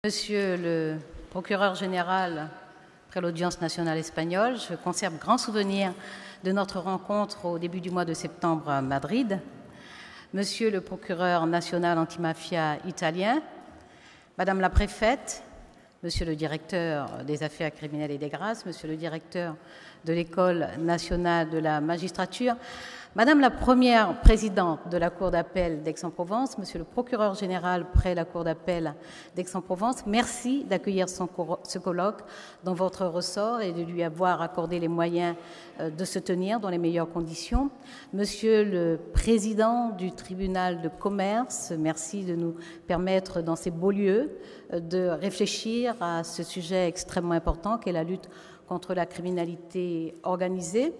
Monsieur le procureur général près l'audience nationale espagnole, je conserve grand souvenir de notre rencontre au début du mois de septembre à Madrid. Monsieur le procureur national antimafia italien, Madame la préfète, Monsieur le directeur des affaires criminelles et des grâces, Monsieur le directeur de l'École nationale de la magistrature, Madame la première présidente de la Cour d'appel d'Aix-en-Provence, Monsieur le procureur général près la Cour d'appel d'Aix-en-Provence, merci d'accueillir ce colloque dans votre ressort et de lui avoir accordé les moyens de se tenir dans les meilleures conditions. Monsieur le président du tribunal de commerce, merci de nous permettre dans ces beaux lieux de réfléchir à ce sujet extrêmement important qu'est la lutte contre la criminalité organisée.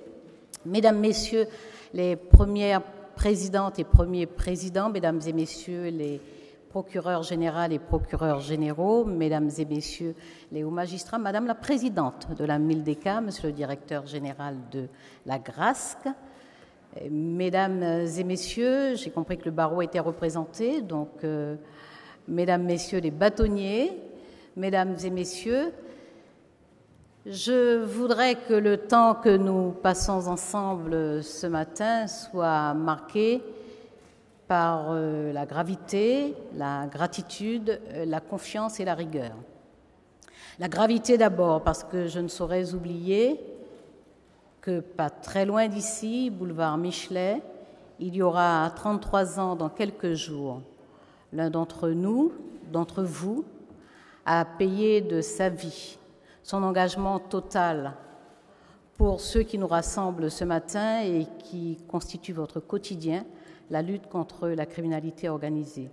Mesdames, Messieurs les premières présidentes et premiers présidents, Mesdames et Messieurs les procureurs généraux et procureurs généraux, Mesdames et Messieurs les hauts magistrats, Madame la présidente de la MILDECA, Monsieur le directeur général de la GRASC, Mesdames et Messieurs, j'ai compris que le barreau était représenté, donc Mesdames, Messieurs les bâtonniers, Mesdames et Messieurs, je voudrais que le temps que nous passons ensemble ce matin soit marqué par la gravité, la gratitude, la confiance et la rigueur. La gravité d'abord, parce que je ne saurais oublier que pas très loin d'ici, boulevard Michelet, il y aura 33 ans dans quelques jours, l'un d'entre nous, d'entre vous, a payé de sa vie son engagement total pour ceux qui nous rassemblent ce matin et qui constituent votre quotidien, la lutte contre la criminalité organisée.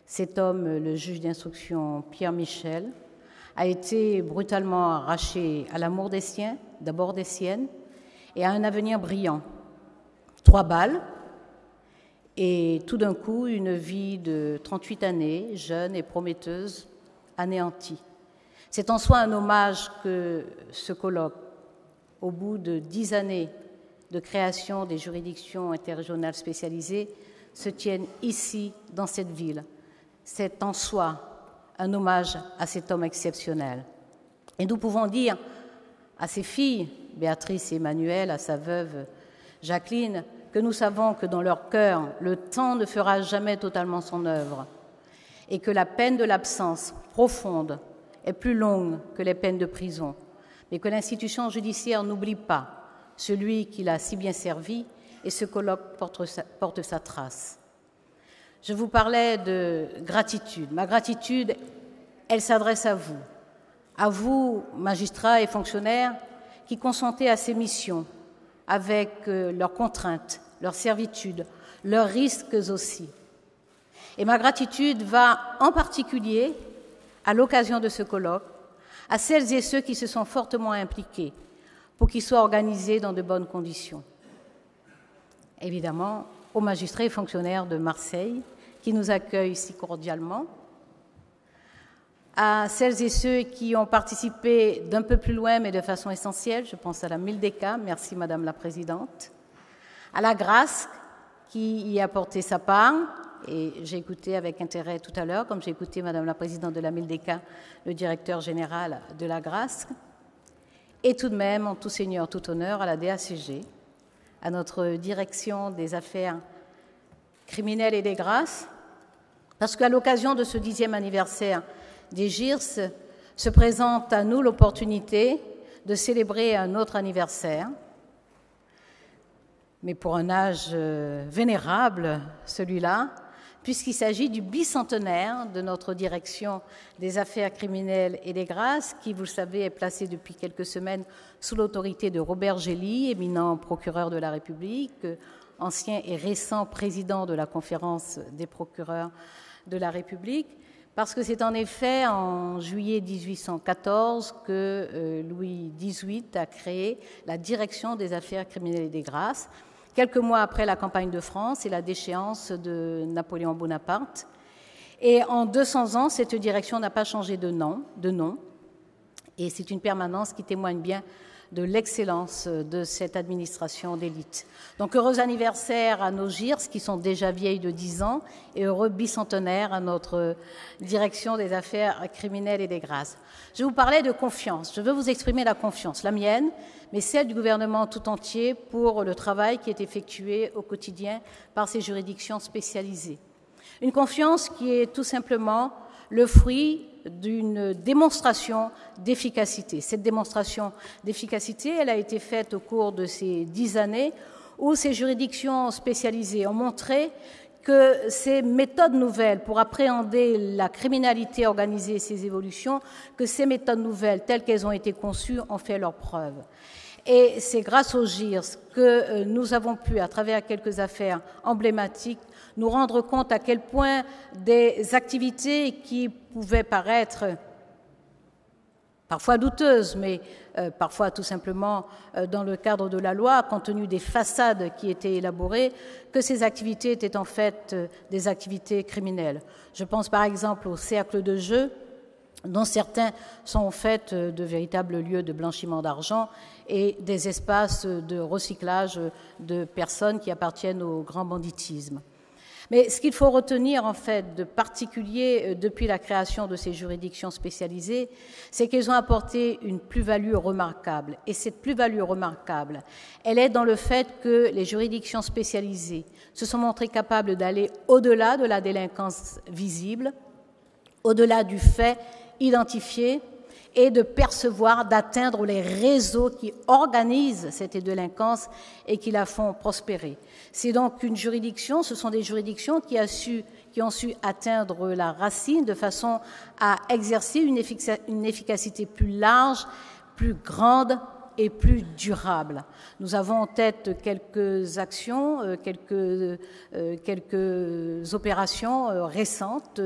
Cet homme, le juge d'instruction Pierre Michel, a été brutalement arraché à l'amour des siens, d'abord des siennes, et à un avenir brillant. 3 balles et tout d'un coup une vie de 38 années, jeune et prometteuse, anéantie. C'est en soi un hommage que ce colloque, au bout de 10 années de création des juridictions interrégionales spécialisées, se tienne ici, dans cette ville. C'est en soi un hommage à cet homme exceptionnel. Et nous pouvons dire à ses filles, Béatrice et Emmanuel, à sa veuve Jacqueline, que nous savons que dans leur cœur, le temps ne fera jamais totalement son œuvre et que la peine de l'absence profonde est plus longue que les peines de prison, mais que l'institution judiciaire n'oublie pas celui qui l'a si bien servi et ce colloque porte sa trace. Je vous parlais de gratitude. Ma gratitude, elle s'adresse à vous, magistrats et fonctionnaires, qui consentez à ces missions avec leurs contraintes, leurs servitudes, leurs risques aussi. Et ma gratitude va en particulier à l'occasion de ce colloque, à celles et ceux qui se sont fortement impliqués pour qu'il soit organisé dans de bonnes conditions. Évidemment, aux magistrats et fonctionnaires de Marseille qui nous accueillent si cordialement, à celles et ceux qui ont participé d'un peu plus loin mais de façon essentielle, je pense à la MILDECA, merci Madame la Présidente, à la GRASC qui y a porté sa part. Et j'ai écouté avec intérêt tout à l'heure, comme j'ai écouté Madame la Présidente de la MILDECA, le directeur général de la GRASC, et tout de même, en tout seigneur, tout honneur, à la DACG, à notre direction des affaires criminelles et des grâces, parce qu'à l'occasion de ce 10e anniversaire des GIRS, se présente à nous l'opportunité de célébrer un autre anniversaire, mais pour un âge vénérable, celui-là, puisqu'il s'agit du bicentenaire de notre direction des affaires criminelles et des grâces, qui, vous le savez, est placée depuis quelques semaines sous l'autorité de Robert Gély, éminent procureur de la République, ancien et récent président de la Conférence des procureurs de la République, parce que c'est en effet en juillet 1814 que Louis XVIII a créé la direction des affaires criminelles et des grâces, quelques mois après la campagne de France et la déchéance de Napoléon Bonaparte. Et en 200 ans, cette direction n'a pas changé de nom, et c'est une permanence qui témoigne bien de l'excellence de cette administration d'élite. Donc heureux anniversaire à nos GIRS qui sont déjà vieilles de 10 ans et heureux bicentenaire à notre direction des affaires criminelles et des grâces. Je vous parlais de confiance. Je veux vous exprimer la confiance, la mienne, mais celle du gouvernement tout entier pour le travail qui est effectué au quotidien par ces juridictions spécialisées. Une confiance qui est tout simplement le fruit d'une démonstration d'efficacité. Cette démonstration d'efficacité, elle a été faite au cours de ces 10 années où ces juridictions spécialisées ont montré que ces méthodes nouvelles pour appréhender la criminalité organisée et ses évolutions, que ces méthodes nouvelles, telles qu'elles ont été conçues, ont fait leurs preuves. Et c'est grâce aux GIRS que nous avons pu, à travers quelques affaires emblématiques, nous rendre compte à quel point des activités qui pouvaient paraître parfois douteuses, mais parfois tout simplement dans le cadre de la loi, compte tenu des façades qui étaient élaborées, que ces activités étaient en fait des activités criminelles. Je pense par exemple aux cercles de jeu, dont certains sont en fait de véritables lieux de blanchiment d'argent et des espaces de recyclage de personnes qui appartiennent au grand banditisme. Mais ce qu'il faut retenir en fait de particulier depuis la création de ces juridictions spécialisées, c'est qu'elles ont apporté une plus-value remarquable. Et cette plus-value remarquable, elle est dans le fait que les juridictions spécialisées se sont montrées capables d'aller au-delà de la délinquance visible, au-delà du fait identifié et de percevoir, d'atteindre les réseaux qui organisent cette délinquance et qui la font prospérer. C'est donc une juridiction, ce sont des juridictions qui ont su atteindre la racine de façon à exercer une efficacité plus large, plus grande et plus durable. Nous avons en tête quelques actions, quelques opérations récentes,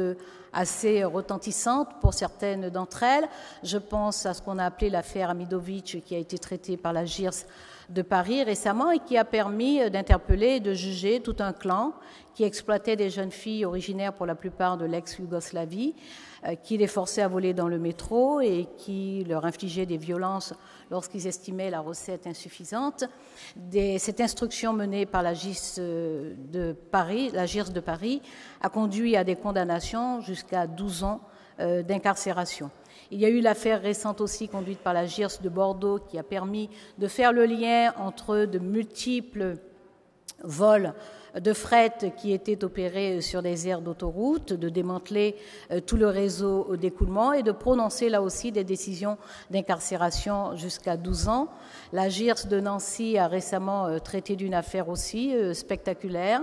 assez retentissantes pour certaines d'entre elles. Je pense à ce qu'on a appelé l'affaire Amidovic, qui a été traitée par la GIRS de Paris récemment et qui a permis d'interpeller et de juger tout un clan qui exploitait des jeunes filles originaires pour la plupart de l'ex-Yougoslavie, qui les forçait à voler dans le métro et qui leur infligeait des violences lorsqu'ils estimaient la recette insuffisante. Cette instruction menée par la GIRS de Paris, a conduit à des condamnations jusqu'à 12 ans d'incarcération. Il y a eu l'affaire récente aussi conduite par la GIRS de Bordeaux qui a permis de faire le lien entre de multiples vols de fret qui étaient opérés sur des aires d'autoroute, de démanteler tout le réseau d'écoulement et de prononcer là aussi des décisions d'incarcération jusqu'à 12 ans. La GIRS de Nancy a récemment traité d'une affaire aussi spectaculaire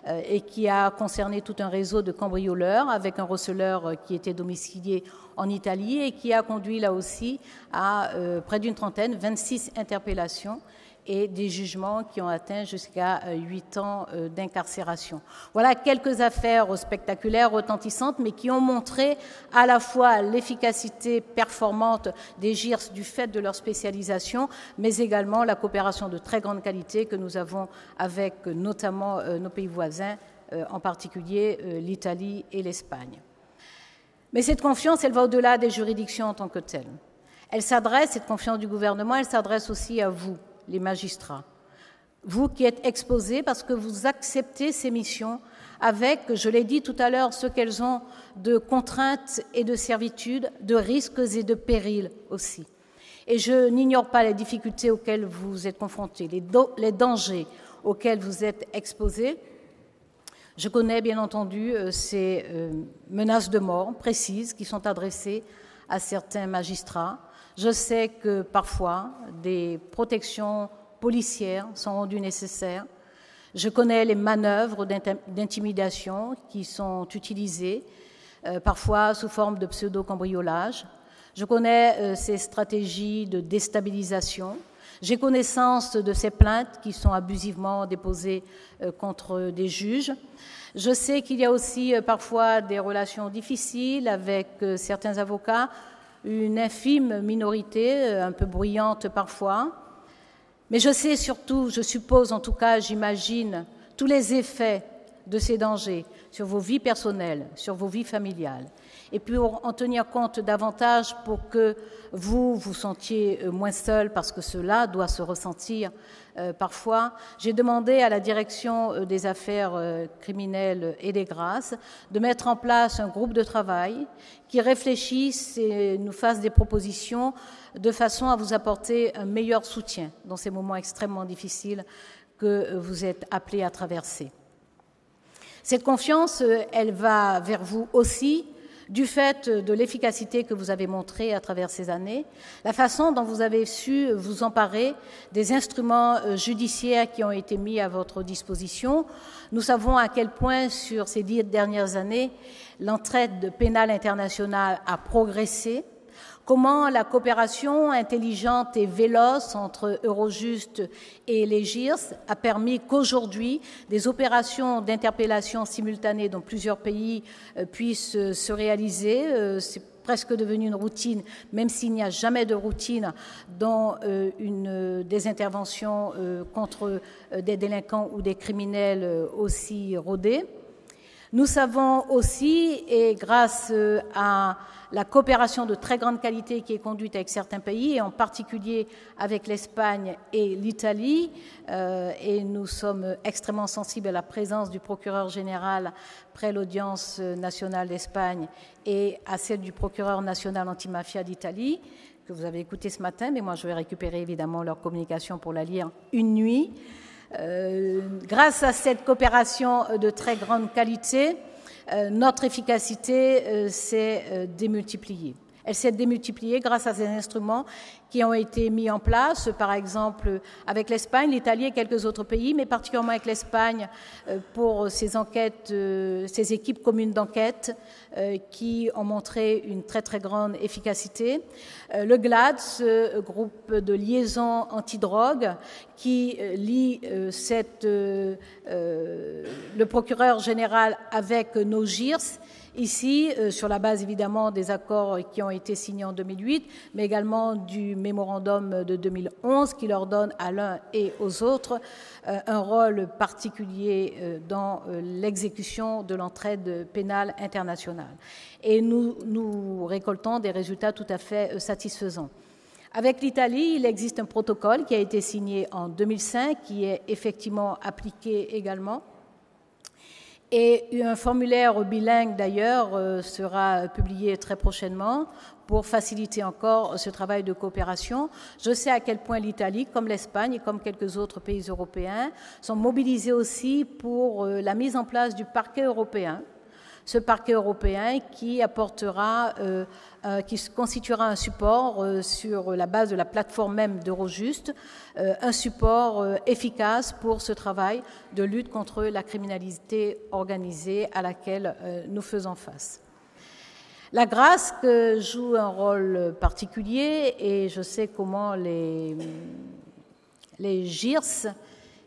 et qui a concerné tout un réseau de cambrioleurs avec un receleur qui était domicilié en Italie et qui a conduit là aussi à près d'une trentaine, 26 interpellations et des jugements qui ont atteint jusqu'à 8 ans d'incarcération. Voilà quelques affaires spectaculaires, retentissantes, mais qui ont montré à la fois l'efficacité performante des GIRS du fait de leur spécialisation, mais également la coopération de très grande qualité que nous avons avec notamment nos pays voisins, en particulier l'Italie et l'Espagne. Mais cette confiance, elle va au-delà des juridictions en tant que telles. Cette confiance du gouvernement, elle s'adresse aussi à vous, les magistrats. Vous qui êtes exposés parce que vous acceptez ces missions avec, je l'ai dit tout à l'heure, ce qu'elles ont de contraintes et de servitudes, de risques et de périls aussi. Et je n'ignore pas les difficultés auxquelles vous êtes confrontés, les dangers auxquels vous êtes exposés. Je connais bien entendu ces menaces de mort précises qui sont adressées à certains magistrats. Je sais que parfois, des protections policières sont rendues nécessaires. Je connais les manœuvres d'intimidation qui sont utilisées, parfois sous forme de pseudo-cambriolage. Je connais ces stratégies de déstabilisation. J'ai connaissance de ces plaintes qui sont abusivement déposées contre des juges. Je sais qu'il y a aussi parfois des relations difficiles avec certains avocats, une infime minorité, un peu bruyante parfois. Mais je sais surtout, je suppose en tout cas, j'imagine, tous les effets de ces dangers sur vos vies personnelles, sur vos vies familiales. et pour en tenir compte davantage pour que vous vous sentiez moins seul, parce que cela doit se ressentir parfois, j'ai demandé à la direction des affaires criminelles et des grâces de mettre en place un groupe de travail qui réfléchisse et nous fasse des propositions de façon à vous apporter un meilleur soutien dans ces moments extrêmement difficiles que vous êtes appelés à traverser. Cette confiance, elle va vers vous aussi du fait de l'efficacité que vous avez montrée à travers ces années, la façon dont vous avez su vous emparer des instruments judiciaires qui ont été mis à votre disposition. Nous savons à quel point, sur ces 10 dernières années, l'entraide pénale internationale a progressé, comment la coopération intelligente et véloce entre Eurojust et les GIRS a permis qu'aujourd'hui, des opérations d'interpellation simultanée dans plusieurs pays puissent se réaliser. C'est presque devenu une routine, même s'il n'y a jamais de routine dans des interventions contre des délinquants ou des criminels aussi rodés. Nous savons aussi, et grâce à la coopération de très grande qualité qui est conduite avec certains pays, et en particulier avec l'Espagne et l'Italie, et nous sommes extrêmement sensibles à la présence du procureur général près l'audience nationale d'Espagne et à celle du procureur national antimafia d'Italie, que vous avez écouté ce matin, mais moi je vais récupérer évidemment leur communication pour la lire une nuit. Grâce à cette coopération de très grande qualité, notre efficacité s'est démultipliée. Elle s'est démultipliée grâce à ces instruments qui ont été mis en place, par exemple avec l'Espagne, l'Italie et quelques autres pays, mais particulièrement avec l'Espagne pour ces enquêtes, ces équipes communes d'enquête qui ont montré une très très grande efficacité. Le GLAD, ce groupe de liaison antidrogue qui lie le procureur général avec nos GIRS, ici, sur la base évidemment des accords qui ont été signés en 2008, mais également du mémorandum de 2011 qui leur donne à l'un et aux autres un rôle particulier dans l'exécution de l'entraide pénale internationale. Et nous récoltons des résultats tout à fait satisfaisants. Avec l'Italie, il existe un protocole qui a été signé en 2005, qui est effectivement appliqué également. Et un formulaire bilingue, d'ailleurs, sera publié très prochainement pour faciliter encore ce travail de coopération. Je sais à quel point l'Italie, comme l'Espagne et comme quelques autres pays européens, sont mobilisés aussi pour la mise en place du parquet européen. Ce parquet européen qui apportera, qui constituera un support sur la base de la plateforme même d'Eurojust, un support efficace pour ce travail de lutte contre la criminalité organisée à laquelle nous faisons face. La grâce joue un rôle particulier et je sais comment les GIRS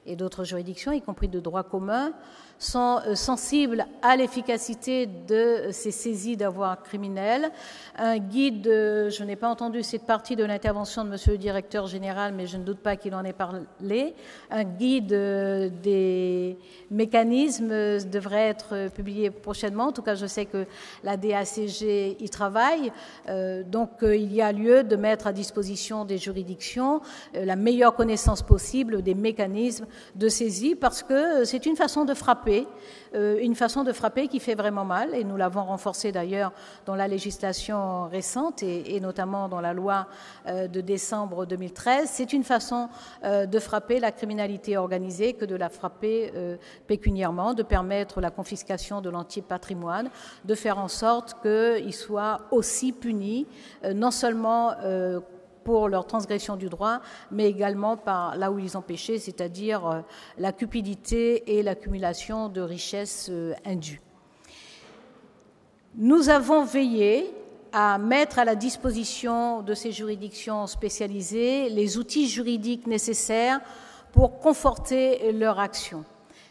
et d'autres juridictions, y compris de droit commun, sont sensibles à l'efficacité de ces saisies d'avoirs criminels. Un guide, je n'ai pas entendu cette partie de l'intervention de Monsieur le Directeur général, mais je ne doute pas qu'il en ait parlé. Un guide des mécanismes devrait être publié prochainement. En tout cas, je sais que la DACG y travaille. Donc, il y a lieu de mettre à disposition des juridictions la meilleure connaissance possible des mécanismes de saisie, parce que c'est une façon de frapper qui fait vraiment mal, et nous l'avons renforcé d'ailleurs dans la législation récente et notamment dans la loi de décembre 2013. C'est une façon de frapper la criminalité organisée que de la frapper pécuniairement, de permettre la confiscation de l'entier patrimoine, de faire en sorte qu'ils soient aussi punis, non seulement pour leur transgression du droit, mais également par là où ils ont péché, c'est-à-dire la cupidité et l'accumulation de richesses indues. Nous avons veillé à mettre à la disposition de ces juridictions spécialisées les outils juridiques nécessaires pour conforter leur action.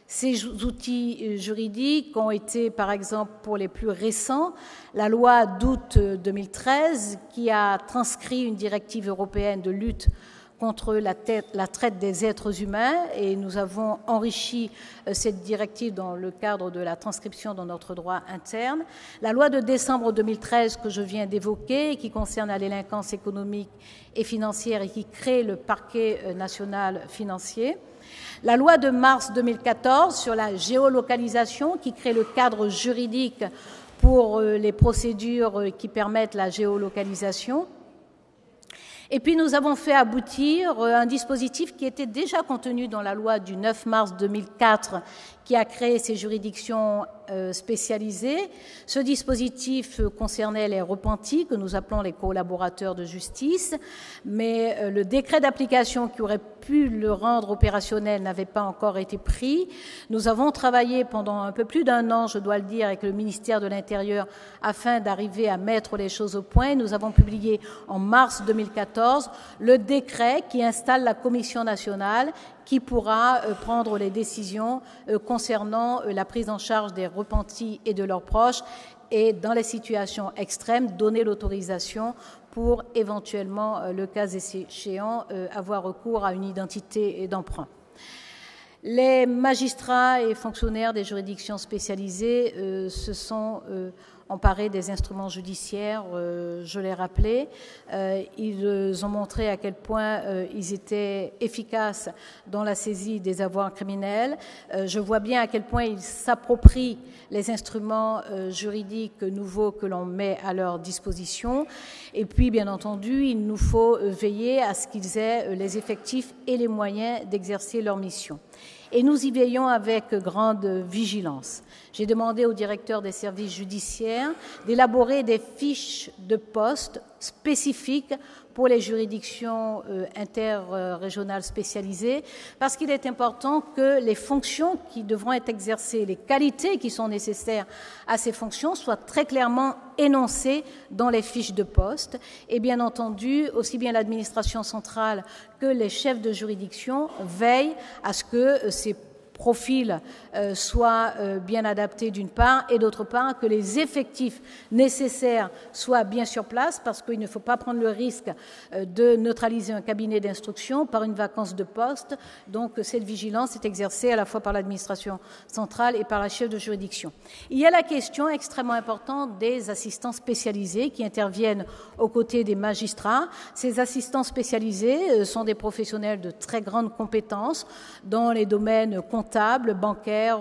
Ces outils juridiques ont été, par exemple, pour les plus récents, la loi d'août 2013 qui a transcrit une directive européenne de lutte contre la traite des êtres humains et nous avons enrichi cette directive dans le cadre de la transcription dans notre droit interne. La loi de décembre 2013 que je viens d'évoquer, qui concerne la délinquance économique et financière et qui crée le parquet national financier. La loi de mars 2014 sur la géolocalisation qui crée le cadre juridique pour les procédures qui permettent la géolocalisation. Et puis nous avons fait aboutir un dispositif qui était déjà contenu dans la loi du 9 mars 2004 qui a créé ces juridictions spécialisées. Ce dispositif concernait les repentis, que nous appelons les collaborateurs de justice, mais le décret d'application qui aurait pu le rendre opérationnel n'avait pas encore été pris. Nous avons travaillé pendant un peu plus d'un an, je dois le dire, avec le ministère de l'Intérieur afin d'arriver à mettre les choses au point. Nous avons publié en mars 2014 le décret qui installe la Commission nationale qui pourra prendre les décisions concernant la prise en charge des repentis et de leurs proches et, dans les situations extrêmes, donner l'autorisation pour éventuellement, le cas échéant, avoir recours à une identité d'emprunt. Les magistrats et fonctionnaires des juridictions spécialisées se sont emparés des instruments judiciaires, je l'ai rappelé. Ils ont montré à quel point ils étaient efficaces dans la saisie des avoirs criminels. Je vois bien à quel point ils s'approprient les instruments juridiques nouveaux que l'on met à leur disposition. Et puis, bien entendu, il nous faut veiller à ce qu'ils aient les effectifs et les moyens d'exercer leur mission. Et nous y veillons avec grande vigilance. J'ai demandé au directeur des services judiciaires d'élaborer des fiches de poste spécifiques pour les juridictions interrégionales spécialisées, parce qu'il est important que les fonctions qui devront être exercées, les qualités qui sont nécessaires à ces fonctions soient très clairement énoncées dans les fiches de poste. Et bien entendu, aussi bien l'administration centrale que les chefs de juridiction veillent à ce que ces profils soient bien adaptés d'une part et d'autre part que les effectifs nécessaires soient bien sur place parce qu'il ne faut pas prendre le risque de neutraliser un cabinet d'instruction par une vacance de poste. Donc cette vigilance est exercée à la fois par l'administration centrale et par la chef de juridiction. Il y a la question extrêmement importante des assistants spécialisés qui interviennent aux côtés des magistrats. Ces assistants spécialisés sont des professionnels de très grande compétence dans les domaines comptables, bancaires,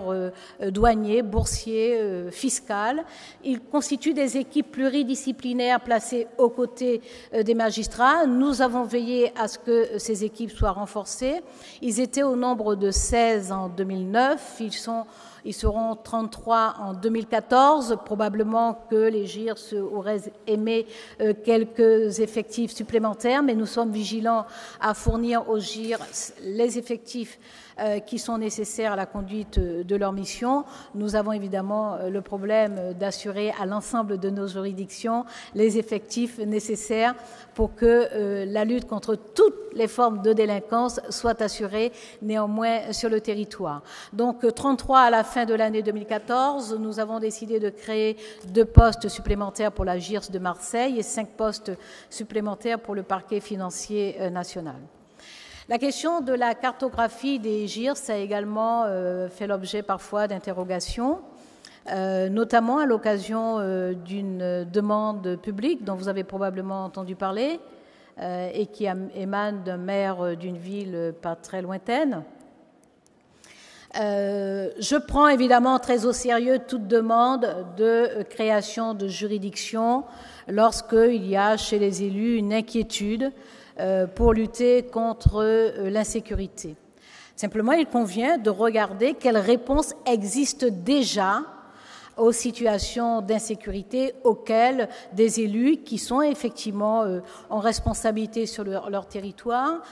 douaniers, boursiers, fiscales. Ils constituent des équipes pluridisciplinaires placées aux côtés des magistrats. Nous avons veillé à ce que ces équipes soient renforcées. Ils étaient au nombre de 16 en 2009. Ils seront 33 en 2014. Probablement que les GIRS auraient aimé quelques effectifs supplémentaires, mais nous sommes vigilants à fournir aux GIRS les effectifs qui sont nécessaires à la conduite de leur mission. Nous avons évidemment le problème d'assurer à l'ensemble de nos juridictions les effectifs nécessaires pour que la lutte contre toutes les formes de délinquance soit assurée néanmoins sur le territoire. Donc 33 à la fin de l'année 2014, nous avons décidé de créer 2 postes supplémentaires pour la GIRS de Marseille et 5 postes supplémentaires pour le parquet financier national. La question de la cartographie des GIRS a également fait l'objet parfois d'interrogations, notamment à l'occasion d'une demande publique dont vous avez probablement entendu parler et qui émane d'un maire d'une ville pas très lointaine. Je prends évidemment très au sérieux toute demande de création de juridiction lorsqu'il y a chez les élus une inquiétude pour lutter contre l'insécurité. Simplement, il convient de regarder quelles réponses existent déjà aux situations d'insécurité auxquelles des élus qui sont effectivement en responsabilité sur leur territoire,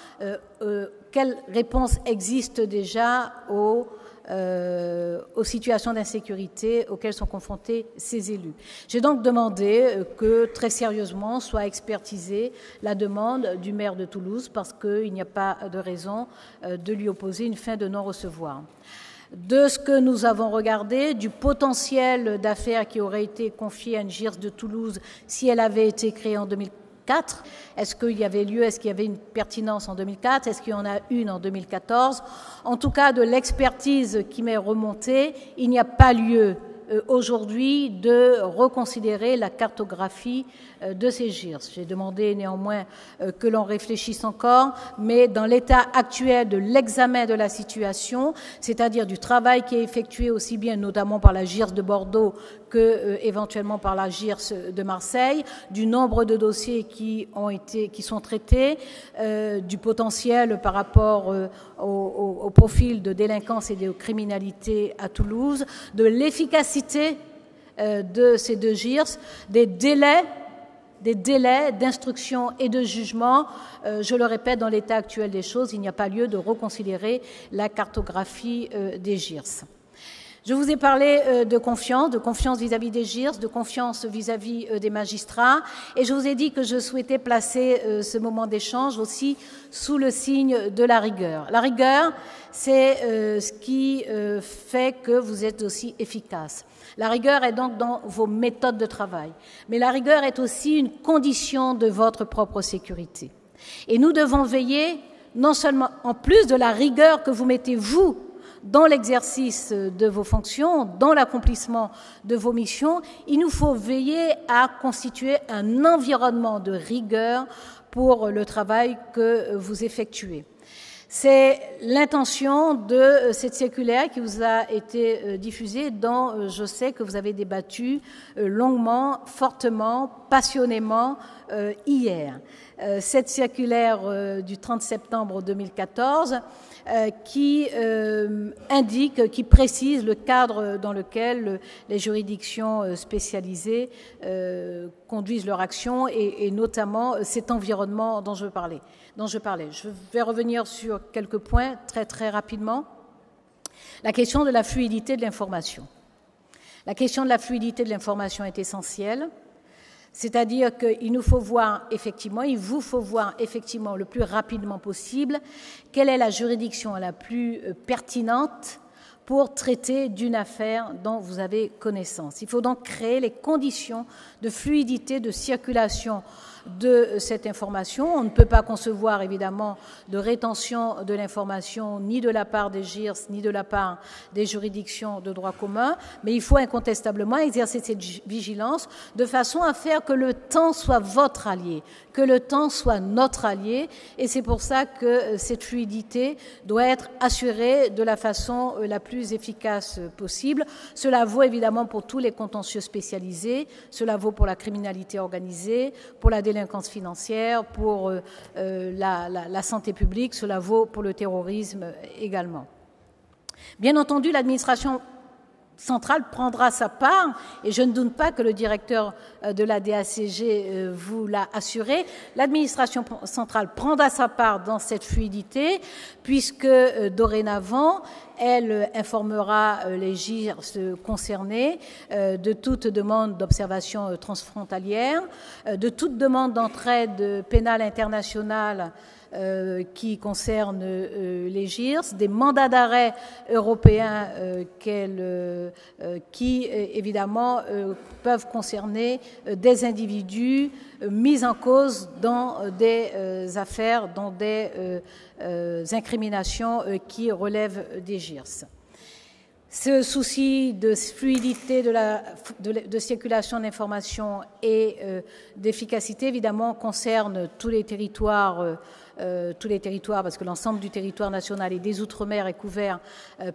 quelles réponses existent déjà aux situations d'insécurité auxquelles sont confrontés ces élus. J'ai donc demandé que très sérieusement soit expertisée la demande du maire de Toulouse parce qu'il n'y a pas de raison de lui opposer une fin de non-recevoir. De ce que nous avons regardé, du potentiel d'affaires qui aurait été confié à une GIRS de Toulouse si elle avait été créée en 2004. Est-ce qu'il y avait lieu, est-ce qu'il y avait une pertinence en 2004, est-ce qu'il y en a une en 2014? En tout cas, de l'expertise qui m'est remontée, il n'y a pas lieu aujourd'hui de reconsidérer la cartographie de ces GIRS. J'ai demandé néanmoins que l'on réfléchisse encore, mais dans l'état actuel de l'examen de la situation, c'est-à-dire du travail qui est effectué aussi bien notamment par la GIRS de Bordeaux que éventuellement par la GIRS de Marseille, du nombre de dossiers qui sont traités, du potentiel par rapport au profil de délinquance et de criminalité à Toulouse, de l'efficacité de ces deux GIRS, des délais d'instruction et de jugement. Je le répète, dans l'état actuel des choses, il n'y a pas lieu de reconsidérer la cartographie des GIRS. Je vous ai parlé de confiance vis-à-vis des GIRS, de confiance vis-à-vis des magistrats, et je vous ai dit que je souhaitais placer ce moment d'échange aussi sous le signe de la rigueur. La rigueur, c'est ce qui fait que vous êtes aussi efficace. La rigueur est donc dans vos méthodes de travail, mais la rigueur est aussi une condition de votre propre sécurité. Et nous devons veiller, non seulement en plus de la rigueur que vous mettez vous dans l'exercice de vos fonctions, dans l'accomplissement de vos missions, il nous faut veiller à constituer un environnement de rigueur pour le travail que vous effectuez. C'est l'intention de cette circulaire qui vous a été diffusée, dont je sais que vous avez débattu longuement, fortement, passionnément hier. Cette circulaire du 30 septembre 2014 qui indique, qui précise le cadre dans lequel les juridictions spécialisées conduisent leur action et notamment cet environnement dont je parlais. Je vais revenir sur quelques points très rapidement. La question de la fluidité de l'information. La question de la fluidité de l'information est essentielle. C'est-à-dire qu'il nous faut voir effectivement, il vous faut voir effectivement le plus rapidement possible quelle est la juridiction la plus pertinente pour traiter d'une affaire dont vous avez connaissance. Il faut donc créer les conditions de fluidité, de circulation de cette information. On ne peut pas concevoir évidemment de rétention de l'information ni de la part des GIRS ni de la part des juridictions de droit commun, mais il faut incontestablement exercer cette vigilance de façon à faire que le temps soit votre allié, que le temps soit notre allié, et c'est pour ça que cette fluidité doit être assurée de la façon la plus efficace possible. Cela vaut évidemment pour tous les contentieux spécialisés, cela vaut pour la criminalité organisée, pour la délinquance financière, pour la santé publique, cela vaut pour le terrorisme également. Bien entendu, l'administration centrale prendra sa part, et je ne doute pas que le directeur de la DACG vous l'a assuré. L'administration centrale prendra sa part dans cette fluidité, puisque dorénavant, elle informera les GIRS concernés de toute demande d'observation transfrontalière, de toute demande d'entraide pénale internationale qui concerne les GIRS, des mandats d'arrêt européens qui, évidemment, peuvent concerner des individus mis en cause dans des affaires, dans des incriminations qui relèvent des GIRS. Ce souci de fluidité de circulation d'informations et d'efficacité, évidemment, concerne tous les territoires, parce que l'ensemble du territoire national et des Outre-mer est couvert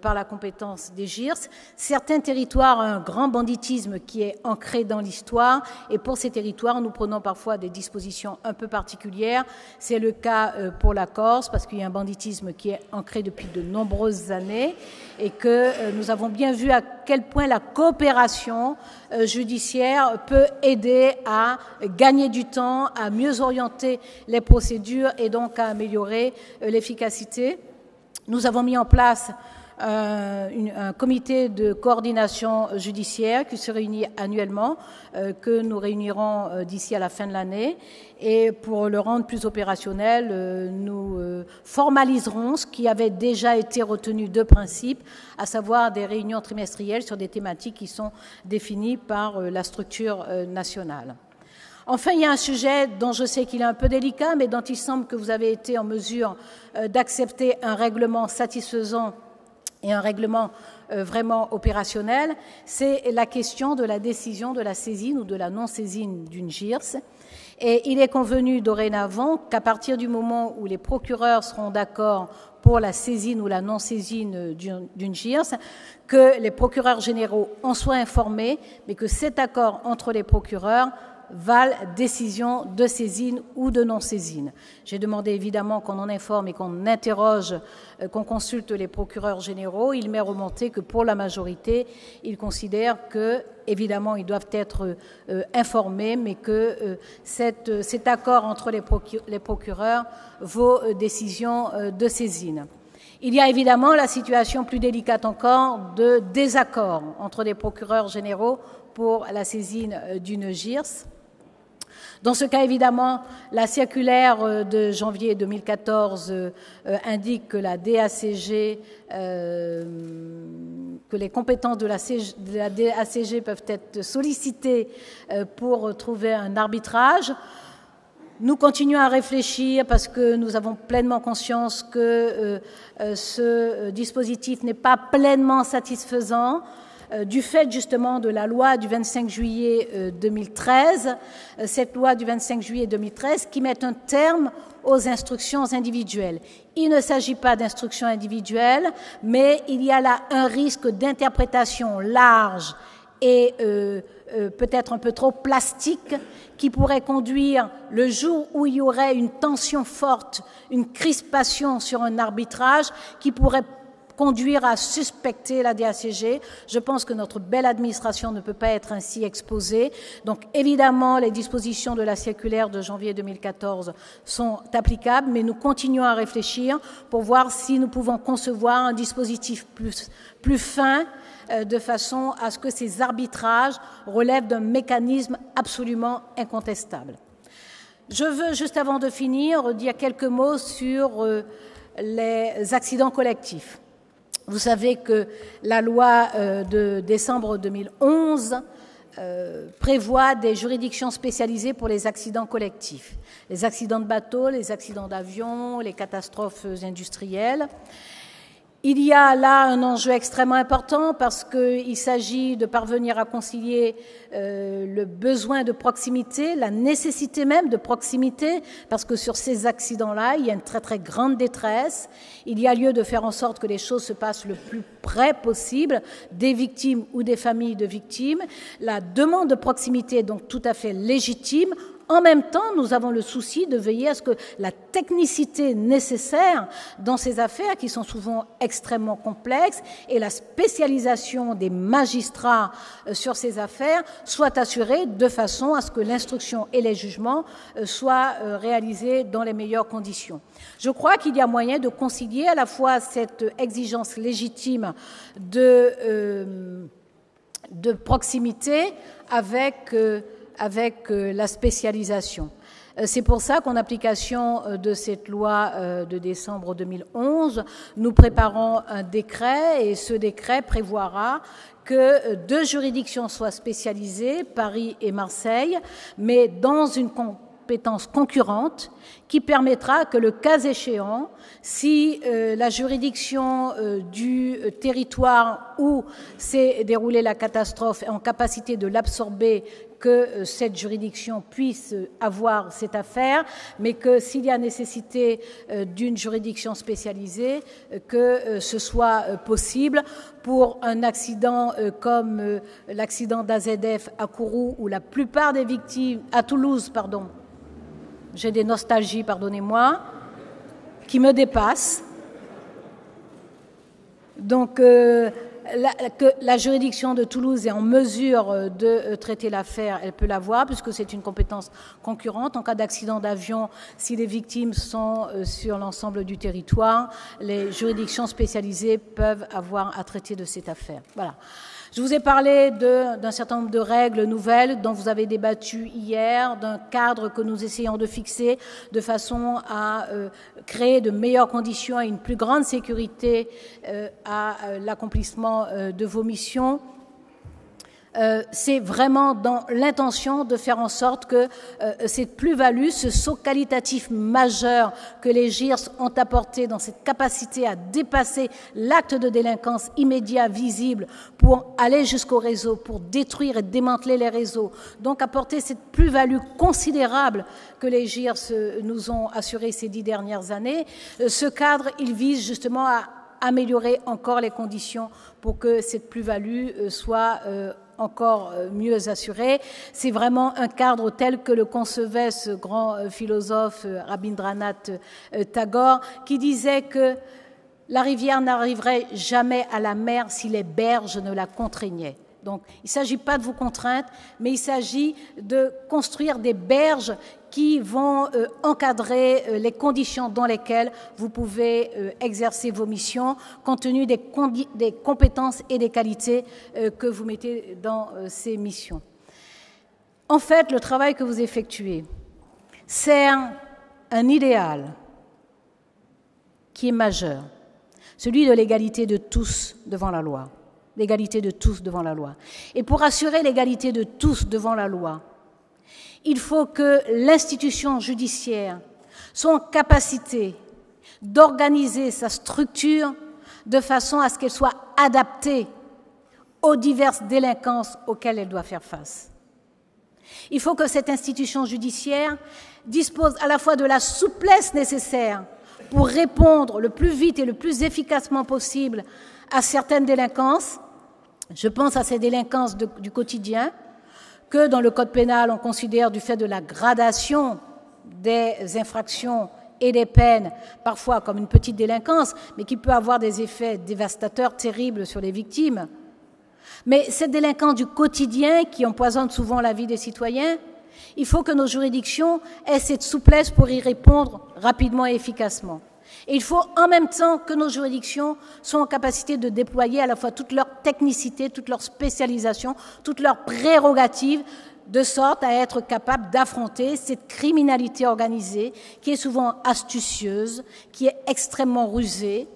par la compétence des GIRS. Certains territoires ont un grand banditisme qui est ancré dans l'histoire, et pour ces territoires, nous prenons parfois des dispositions un peu particulières. C'est le cas pour la Corse, parce qu'il y a un banditisme qui est ancré depuis de nombreuses années, et que nous avons bien vu à quel point la coopération judiciaire peut aider à gagner du temps, à mieux orienter les procédures et donc à améliorer l'efficacité. Nous avons mis en place un comité de coordination judiciaire qui se réunit annuellement, que nous réunirons d'ici à la fin de l'année. Et pour le rendre plus opérationnel, nous formaliserons ce qui avait déjà été retenu de principe, à savoir des réunions trimestrielles sur des thématiques qui sont définies par la structure nationale. Enfin, il y a un sujet dont je sais qu'il est un peu délicat, mais dont il semble que vous avez été en mesure d'accepter un règlement satisfaisant et un règlement vraiment opérationnel, c'est la question de la décision de la saisine ou de la non-saisine d'une GIRS. Et il est convenu dorénavant qu'à partir du moment où les procureurs seront d'accord pour la saisine ou la non-saisine d'une GIRS, que les procureurs généraux en soient informés, mais que cet accord entre les procureurs valent décision de saisine ou de non-saisine. J'ai demandé évidemment qu'on en informe et qu'on interroge, qu'on consulte les procureurs généraux. Il m'est remonté que pour la majorité, ils considèrent que, évidemment, ils doivent être informés, mais que cet accord entre les procureurs vaut décision de saisine. Il y a évidemment la situation plus délicate encore de désaccord entre les procureurs généraux pour la saisine d'une GIRS. Dans ce cas, évidemment, la circulaire de janvier 2014 indique que la DACG, que les compétences de la DACG peuvent être sollicitées pour trouver un arbitrage. Nous continuons à réfléchir parce que nous avons pleinement conscience que ce dispositif n'est pas pleinement satisfaisant. Du fait justement de la loi du 25 juillet 2013, cette loi du 25 juillet 2013 qui met un terme aux instructions individuelles. Il ne s'agit pas d'instructions individuelles, mais il y a là un risque d'interprétation large et peut-être un peu trop plastique qui pourrait conduire, le jour où il y aurait une tension forte, une crispation sur un arbitrage, qui pourrait conduire à suspecter la DACG. Je pense que notre belle administration ne peut pas être ainsi exposée. Donc, évidemment, les dispositions de la circulaire de janvier 2014 sont applicables, mais nous continuons à réfléchir pour voir si nous pouvons concevoir un dispositif plus fin, de façon à ce que ces arbitrages relèvent d'un mécanisme absolument incontestable. Je veux, juste avant de finir, dire quelques mots sur les accidents collectifs. Vous savez que la loi de décembre 2011 prévoit des juridictions spécialisées pour les accidents collectifs, les accidents de bateau, les accidents d'avion, les catastrophes industrielles. Il y a là un enjeu extrêmement important parce qu'il s'agit de parvenir à concilier le besoin de proximité, la nécessité même de proximité, parce que sur ces accidents-là, il y a une très très grande détresse. Il y a lieu de faire en sorte que les choses se passent le plus près possible des victimes ou des familles de victimes. La demande de proximité est donc tout à fait légitime. En même temps, nous avons le souci de veiller à ce que la technicité nécessaire dans ces affaires, qui sont souvent extrêmement complexes, et la spécialisation des magistrats sur ces affaires soient assurées de façon à ce que l'instruction et les jugements soient réalisés dans les meilleures conditions. Je crois qu'il y a moyen de concilier à la fois cette exigence légitime de proximité avec la spécialisation. C'est pour ça qu'en application de cette loi de décembre 2011, nous préparons un décret et ce décret prévoira que 2 juridictions soient spécialisées, Paris et Marseille, mais dans une compétence concurrente qui permettra que, le cas échéant, si la juridiction du territoire où s'est déroulée la catastrophe est en capacité de l'absorber, que cette juridiction puisse avoir cette affaire, mais que s'il y a nécessité d'une juridiction spécialisée, que ce soit possible. Pour un accident comme l'accident d'AZF à Kourou, où la plupart des victimes, à Toulouse, pardon, j'ai des nostalgies, pardonnez-moi, qui me dépassent. Donc, que la juridiction de Toulouse est en mesure de traiter l'affaire, elle peut l'avoir, puisque c'est une compétence concurrente. En cas d'accident d'avion, si les victimes sont sur l'ensemble du territoire, les juridictions spécialisées peuvent avoir à traiter de cette affaire. Voilà. Je vous ai parlé d'un certain nombre de règles nouvelles dont vous avez débattu hier, d'un cadre que nous essayons de fixer de façon à créer de meilleures conditions et une plus grande sécurité à l'accomplissement de vos missions. c'est vraiment dans l'intention de faire en sorte que cette plus-value, ce saut qualitatif majeur que les GIRS ont apporté dans cette capacité à dépasser l'acte de délinquance immédiat, visible, pour aller jusqu'au réseau, pour détruire et démanteler les réseaux, donc apporter cette plus-value considérable que les GIRS nous ont assuré ces 10 dernières années. Ce cadre, il vise justement à améliorer encore les conditions pour que cette plus-value soit encore mieux assurée. C'est vraiment un cadre tel que le concevait ce grand philosophe Rabindranath Tagore, qui disait que la rivière n'arriverait jamais à la mer si les berges ne la contraignaient. Donc, il ne s'agit pas de vous contraindre, mais il s'agit de construire des berges qui vont encadrer les conditions dans lesquelles vous pouvez exercer vos missions, compte tenu des compétences et des qualités que vous mettez dans ces missions. En fait, le travail que vous effectuez sert un idéal qui est majeur, celui de l'égalité de tous devant la loi. L'égalité de tous devant la loi. Et pour assurer l'égalité de tous devant la loi, il faut que l'institution judiciaire soit en capacité d'organiser sa structure de façon à ce qu'elle soit adaptée aux diverses délinquances auxquelles elle doit faire face. Il faut que cette institution judiciaire dispose à la fois de la souplesse nécessaire pour répondre le plus vite et le plus efficacement possible à certaines délinquances. Je pense à ces délinquances du quotidien que dans le Code pénal, on considère du fait de la gradation des infractions et des peines, parfois comme une petite délinquance, mais qui peut avoir des effets dévastateurs, terribles sur les victimes. Mais cette délinquance du quotidien qui empoisonne souvent la vie des citoyens, il faut que nos juridictions aient cette souplesse pour y répondre rapidement et efficacement. Et il faut en même temps que nos juridictions soient en capacité de déployer à la fois toute leur technicité, toute leur spécialisation, toutes leurs prérogatives, de sorte à être capables d'affronter cette criminalité organisée qui est souvent astucieuse, qui est extrêmement rusée,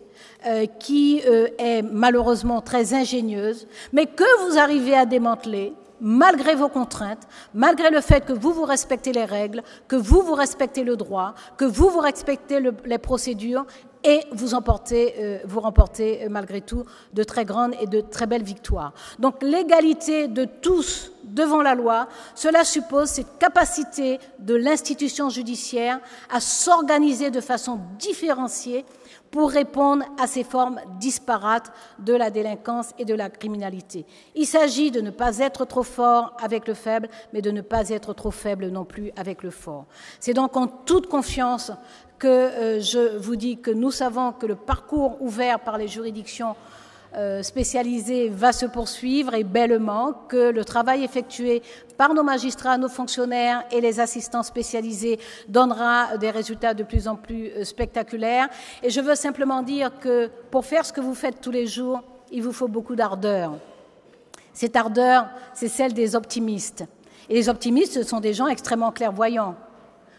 qui est malheureusement très ingénieuse, mais que vous arrivez à démanteler malgré vos contraintes, malgré le fait que vous respectez les règles, que vous respectez le droit, que vous respectez les procédures, et vous remportez malgré tout de très grandes et de très belles victoires. Donc l'égalité de tous devant la loi, cela suppose cette capacité de l'institution judiciaire à s'organiser de façon différenciée pour répondre à ces formes disparates de la délinquance et de la criminalité. Il s'agit de ne pas être trop fort avec le faible, mais de ne pas être trop faible non plus avec le fort. C'est donc en toute confiance que je vous dis que nous savons que le parcours ouvert par les juridictions spécialisées va se poursuivre et bellement, que le travail effectué par nos magistrats, nos fonctionnaires et les assistants spécialisés donnera des résultats de plus en plus spectaculaires. Et je veux simplement dire que pour faire ce que vous faites tous les jours, il vous faut beaucoup d'ardeur. Cette ardeur, c'est celle des optimistes. Et les optimistes, ce sont des gens extrêmement clairvoyants.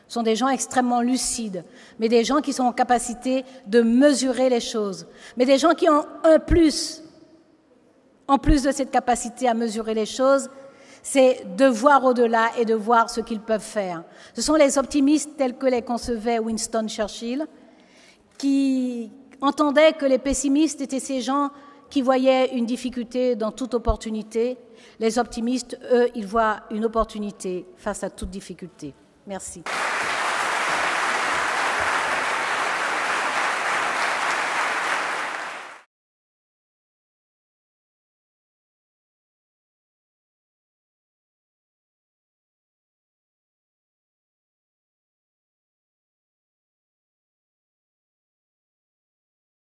Ce sont des gens extrêmement lucides, mais des gens qui sont en capacité de mesurer les choses, mais des gens qui ont un plus. En plus de cette capacité à mesurer les choses, c'est de voir au-delà et de voir ce qu'ils peuvent faire. Ce sont les optimistes tels que les concevait Winston Churchill, qui entendaient que les pessimistes étaient ces gens qui voyaient une difficulté dans toute opportunité. Les optimistes, eux, ils voient une opportunité face à toute difficulté. Merci.